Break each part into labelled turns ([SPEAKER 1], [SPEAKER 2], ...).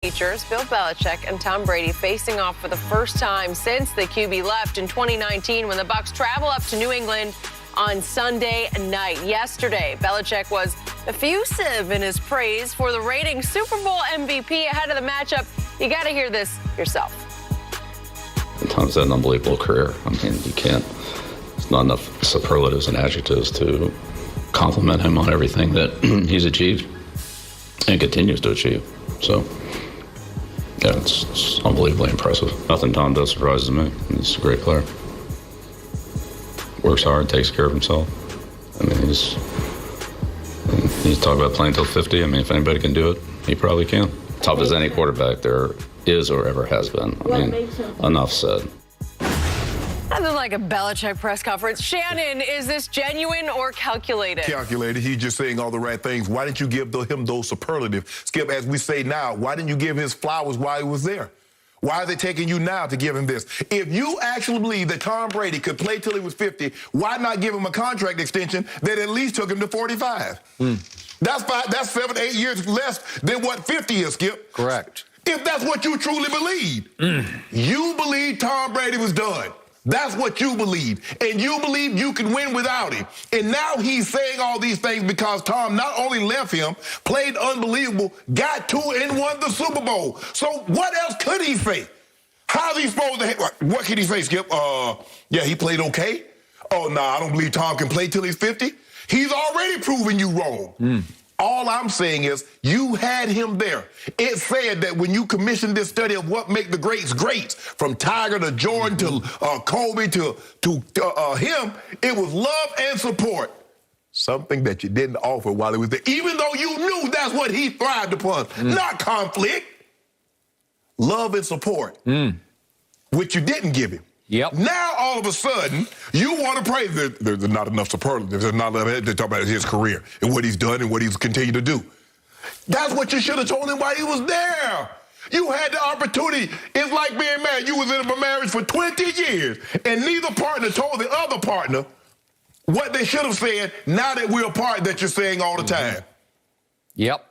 [SPEAKER 1] Features Bill Belichick and Tom Brady facing off for the first time since the QB left in 2019 when the Bucs travel up to New England on Sunday night. Yesterday, Belichick was effusive in his praise for the reigning Super Bowl MVP ahead of the matchup. You got to hear this yourself.
[SPEAKER 2] Tom's had an unbelievable career. I mean, you can't, there's not enough superlatives and adjectives to compliment him on everything that he's achieved and continues to achieve. So, yeah, it's unbelievably impressive. Nothing Tom does surprises me. He's a great player. Works hard, takes care of himself. I mean, he's talking about playing till 50. I mean, if anybody can do it, he probably can. Tough as any quarterback there is or ever has been. I mean, enough said.
[SPEAKER 1] Nothing like a Belichick press conference. Shannon, is this genuine or calculated?
[SPEAKER 3] Calculated. He's just saying all the right things. Why didn't you give him those superlatives? Skip, as we say now, why didn't you give his flowers while he was there? Why are they taking you now to give him this? If you actually believe that Tom Brady could play till he was 50, why not give him a contract extension that at least took him to 45? That's 7, 8 years less than what 50 is, Skip.
[SPEAKER 4] Correct.
[SPEAKER 3] If that's what you truly believe. You believe Tom Brady was done. That's what you believe. And you believe you can win without him. And now he's saying all these things because Tom not only left him, played unbelievable, got to and won the Super Bowl. So what else could he say? How's he supposed to, what can he say, Skip? Yeah, he played okay. Oh, no, I don't believe Tom can play till he's 50. He's already proven you wrong. All I'm saying is you had him there. It said that when you commissioned this study of what make the greats greats, from Tiger to Jordan to Kobe to him, it was love and support. Something that you didn't offer while he was there, even though you knew that's what he thrived upon. Not conflict. Love and support, which you didn't give him.
[SPEAKER 4] Yep.
[SPEAKER 3] Now, all of a sudden, you want to praise. There's not enough superlatives. There's not enough to talk about his career and what he's done and what he's continued to do. That's what you should have told him while he was there. You had the opportunity. It's like being married. You was in a marriage for 20 years, and neither partner told the other partner what they should have said now that we're apart that you're saying all the time.
[SPEAKER 4] Yep.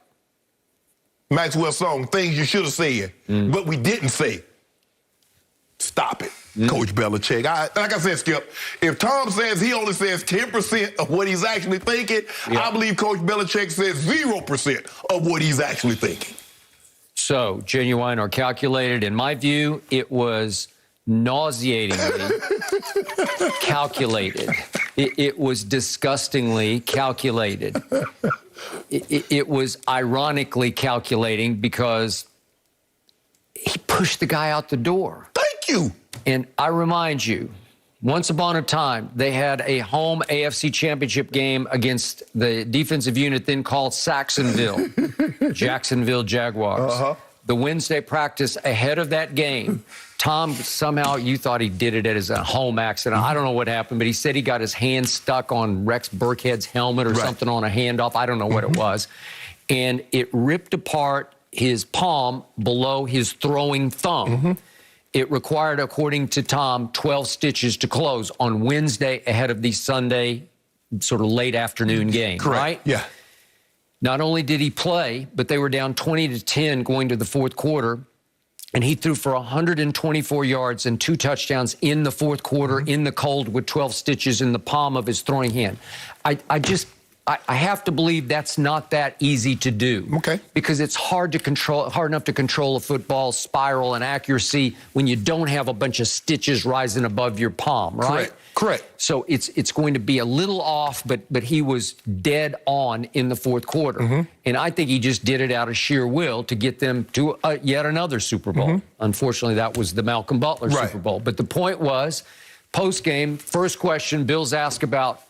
[SPEAKER 3] Maxwell's song, things you should have said, but we didn't say. Stop it. Coach Belichick. Like I said, Skip, if Tom says he only says 10% of what he's actually thinking, I believe Coach Belichick says 0% of what he's actually thinking.
[SPEAKER 4] So, genuine or calculated, in my view, it was nauseatingly calculated. It was disgustingly calculated. It was ironically calculating because he pushed the guy out the door.
[SPEAKER 3] Thank you.
[SPEAKER 4] And I remind you, once upon a time, they had a home AFC championship game against the defensive unit then called Saxonville, Jacksonville Jaguars. The Wednesday practice ahead of that game, Tom, somehow you thought he did it as a home accident. I don't know what happened, but he said he got his hand stuck on Rex Burkhead's helmet or something on a handoff. I don't know what it was. And it ripped apart his palm below his throwing thumb. It required, according to Tom, 12 stitches to close on Wednesday ahead of the Sunday sort of late afternoon game, right?
[SPEAKER 3] Yeah.
[SPEAKER 4] Not only did he play, but they were down 20-10 going to the fourth quarter, and he threw for 124 yards and 2 touchdowns in the fourth quarter in the cold with 12 stitches in the palm of his throwing hand. I have to believe that's not that easy to do.
[SPEAKER 3] Okay.
[SPEAKER 4] Because it's hard enough to control a football spiral and accuracy when you don't have a bunch of stitches rising above your palm, right?
[SPEAKER 3] Correct.
[SPEAKER 4] So it's going to be a little off, but he was dead on in the fourth quarter. And I think he just did it out of sheer will to get them to yet another Super Bowl. Unfortunately, that was the Malcolm Butler Super Bowl. But the point was, post-game, first question, Bill's asked about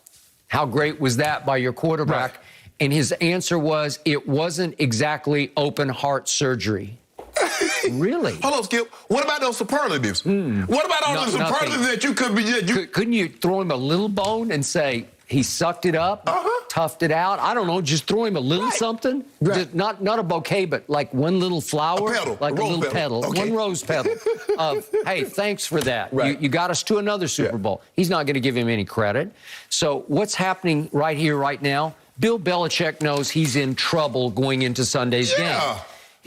[SPEAKER 4] how great was that by your quarterback? And his answer was, it wasn't exactly open heart surgery. Really?
[SPEAKER 3] Hold on, Skip. What about those superlatives? What about all the superlatives that you could be...
[SPEAKER 4] Couldn't you throw him a little bone and say, he sucked it up, toughed it out? I don't know, just throw him a little something. Just not a bouquet, but like one little flower.
[SPEAKER 3] A petal.
[SPEAKER 4] Like a little petal. One rose petal of, hey, thanks for that. You got us to another Super Bowl. He's not going to give him any credit. So what's happening right here, right now? Bill Belichick knows he's in trouble going into Sunday's game.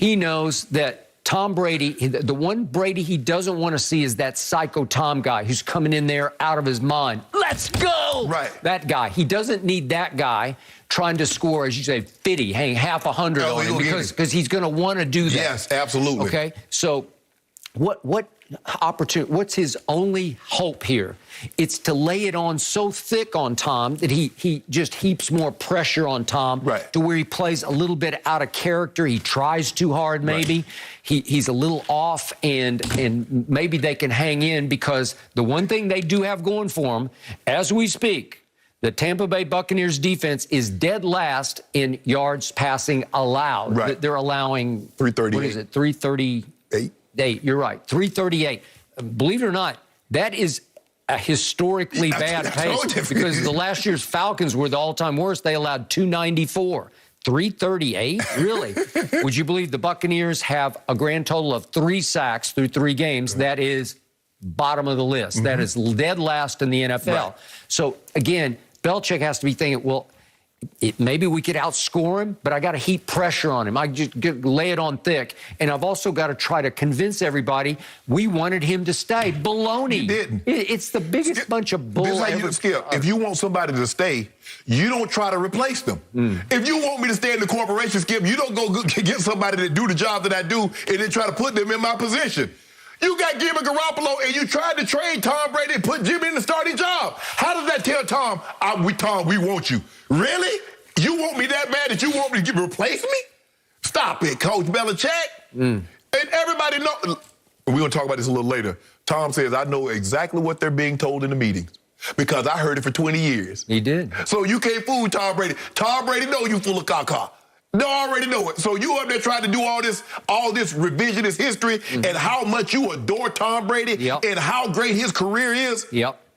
[SPEAKER 4] He knows that Tom Brady, the one Brady he doesn't want to see is that psycho Tom guy who's coming in there out of his mind. Let's go!
[SPEAKER 3] Right.
[SPEAKER 4] That guy. He doesn't need that guy trying to score, as you say, 50, hang half 100 on him because he's going to want to do that.
[SPEAKER 3] Yes, absolutely.
[SPEAKER 4] Okay? So what opportunity, what's his only hope here? It's to lay it on so thick on Tom that he just heaps more pressure on Tom to where he plays a little bit out of character. He tries too hard, maybe. He's a little off, and maybe they can hang in, because the one thing they do have going for them, as we speak, the Tampa Bay Buccaneers defense is dead last in yards passing allowed. They're allowing
[SPEAKER 3] 338.
[SPEAKER 4] What is it? 338. You're right. 338. Believe it or not, that is a historically bad pace, because the last year's Falcons were the all-time worst. They allowed 294. 338? Really? Would you believe the Buccaneers have a grand total of 3 sacks through 3 games? That is bottom of the list. That is dead last in the NFL. So, again, Belichick has to be thinking, well, maybe we could outscore him, but I got to heap pressure on him. I just lay it on thick. And I've also got to try to convince everybody we wanted him to stay. Baloney.
[SPEAKER 3] You didn't.
[SPEAKER 4] It's the biggest bunch of bull ever.
[SPEAKER 3] Skip, if you want somebody to stay, you don't try to replace them. If you want me to stay in the corporation, Skip, you don't go get somebody to do the job that I do and then try to put them in my position. You got Jimmy Garoppolo, and you tried to trade Tom Brady and put Jimmy in the starting job. How does that tell Tom, Tom, we want you? Really? You want me that bad that you want me to replace me? Stop it, Coach Belichick. And everybody knows. We're going to talk about this a little later. Tom says, I know exactly what they're being told in the meetings because I heard it for 20 years.
[SPEAKER 4] He did.
[SPEAKER 3] So you can't fool Tom Brady. Tom Brady know you full of caca. No, I already know it. So you up there trying to do all this revisionist history and how much you adore Tom Brady and how great his career is.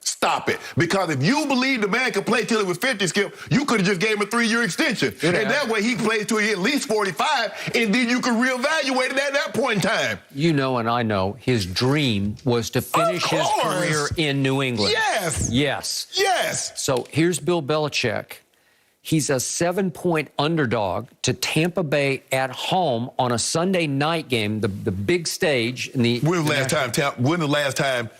[SPEAKER 3] Stop it. Because if you believe the man could play till he was 50, Skip, you could have just gave him a 3-year extension. And that way he plays till he at least 45, and then you could reevaluate it at that point in time.
[SPEAKER 4] You know, and I know, his dream was to finish his career in New England.
[SPEAKER 3] Yes.
[SPEAKER 4] So here's Bill Belichick. He's a 7-point underdog to Tampa Bay at home on a Sunday night game, the big stage. When
[SPEAKER 3] the last time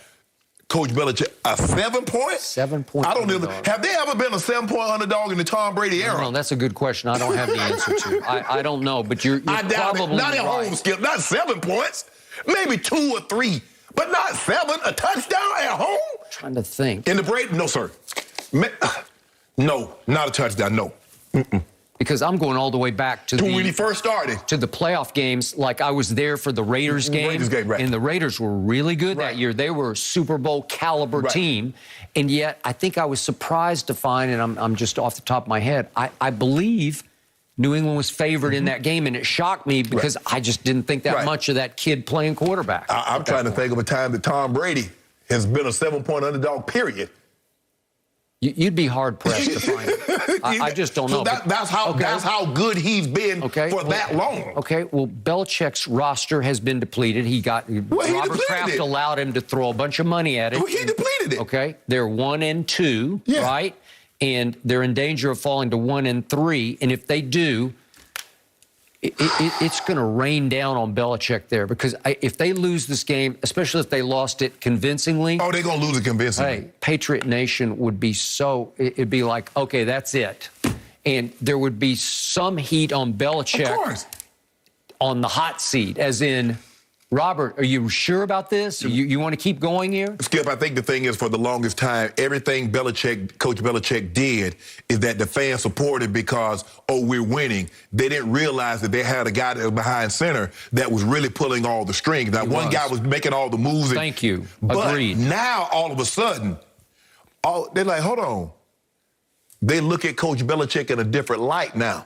[SPEAKER 3] Coach Belichick, a 7-point?
[SPEAKER 4] 7-point
[SPEAKER 3] I don't
[SPEAKER 4] underdog.
[SPEAKER 3] know. Have they ever been a 7-point underdog in the Tom Brady era?
[SPEAKER 4] No, that's a good question. I don't have the answer to. I don't know, but you're probably
[SPEAKER 3] not at home, Skip. Not 7 points. Maybe 2 or 3, but not 7. A touchdown at home?
[SPEAKER 4] I'm trying to think.
[SPEAKER 3] In the Brady? No, sir. No, not a touchdown. No.
[SPEAKER 4] Because I'm going all the way back to
[SPEAKER 3] when he first started.
[SPEAKER 4] To the playoff games. Like I was there for the Raiders game. And the Raiders were really good that year. They were a Super Bowl caliber team. And yet I think I was surprised to find, and I'm just off the top of my head, I believe New England was favored in that game, and it shocked me because I just didn't think that much of that kid playing quarterback.
[SPEAKER 3] I'm trying to think of a time that Tom Brady has been a 7-point underdog, period.
[SPEAKER 4] You'd be hard-pressed to find it. I just don't know.
[SPEAKER 3] That's how good he's been for that long.
[SPEAKER 4] Okay, well, Belichick's roster has been depleted. Robert Kraft allowed him to throw a bunch of money at it.
[SPEAKER 3] Well, he depleted it.
[SPEAKER 4] Okay, they're 1-2, right? And they're in danger of falling to 1-3. And if they do, it's going to rain down on Belichick there, because if they lose this game, especially if they lost it convincingly.
[SPEAKER 3] Oh, they're going to lose it convincingly.
[SPEAKER 4] Hey, Patriot Nation would be it'd be like, okay, that's it. And there would be some heat on Belichick.
[SPEAKER 3] Of course.
[SPEAKER 4] On the hot seat, as in, Robert, are you sure about this? You want to keep going here?
[SPEAKER 3] Skip, I think the thing is, for the longest time, everything Coach Belichick did is that the fans supported because, we're winning. They didn't realize that they had a guy that was behind center that was really pulling all the strings. Now, one guy was making all the moves.
[SPEAKER 4] Thank you.
[SPEAKER 3] But
[SPEAKER 4] agreed.
[SPEAKER 3] Now, all of a sudden, they're like, hold on. They look at Coach Belichick in a different light now.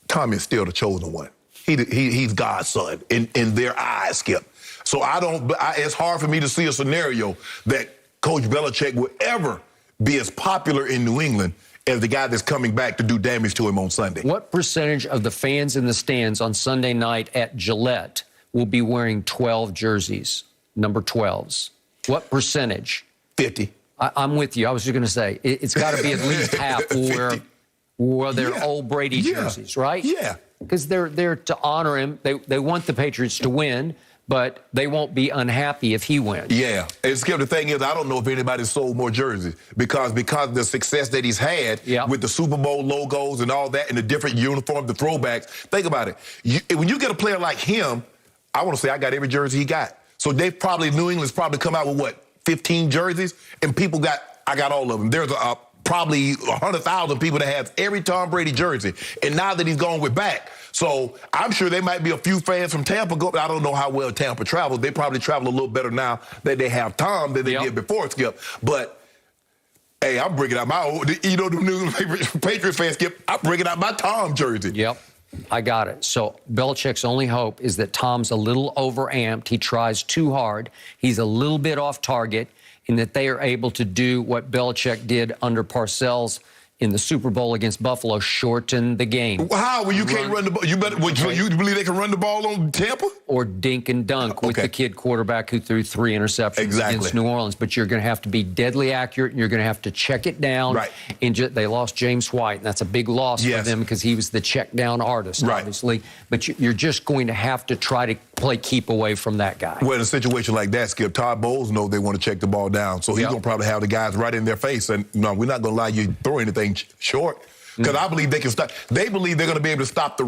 [SPEAKER 3] Tom is still the chosen one. He's God's son in their eyes, Skip. So it's hard for me to see a scenario that Coach Belichick will ever be as popular in New England as the guy that's coming back to do damage to him on Sunday.
[SPEAKER 4] What percentage of the fans in the stands on Sunday night at Gillette will be wearing 12 jerseys, number 12s? What percentage?
[SPEAKER 3] 50.
[SPEAKER 4] I'm with you. I was just going to say, it's got to be at least half will wear their old Brady jerseys, right?
[SPEAKER 3] Yeah.
[SPEAKER 4] because they're there to honor him. They want the Patriots to win, but they won't be unhappy if he wins.
[SPEAKER 3] Yeah. And Skip, the thing is, I don't know if anybody sold more jerseys because of the success that he's had with the Super Bowl logos and all that and the different uniforms, the throwbacks. Think about it. When you get a player like him, I want to say I got every jersey he got. So New England's probably come out with, what, 15 jerseys? And I got all of them. There's probably 100,000 people that have every Tom Brady jersey. And now that he's gone, we're back. So I'm sure there might be a few fans from Tampa I don't know how well Tampa travels. They probably travel a little better now that they have Tom than they did before, Skip. But, hey, I'm bringing out the New England Patriots fans, Skip, I'm bringing out my Tom jersey.
[SPEAKER 4] Yep. I got it. So Belichick's only hope is that Tom's a little overamped. He tries too hard. He's a little bit off target, and that they are able to do what Belichick did under Parcells in the Super Bowl against Buffalo, shorten the game.
[SPEAKER 3] How? Well, you can't run the ball. You believe they can run the ball on Tampa?
[SPEAKER 4] Or dink and dunk with the kid quarterback who threw 3 interceptions against New Orleans. But you're going to have to be deadly accurate, and you're going to have to check it down. Right. And they lost James White, and that's a big loss for them because he was the check down artist, obviously. But you're just going to have to try to play keep away from that guy.
[SPEAKER 3] Well, in a situation like that, Skip, Todd Bowles knows they want to check the ball down. So he's going to probably have the guys right in their face. And, no, we're not going to allow you to throw anything short because I believe they can stop. They believe they're going to be able to stop the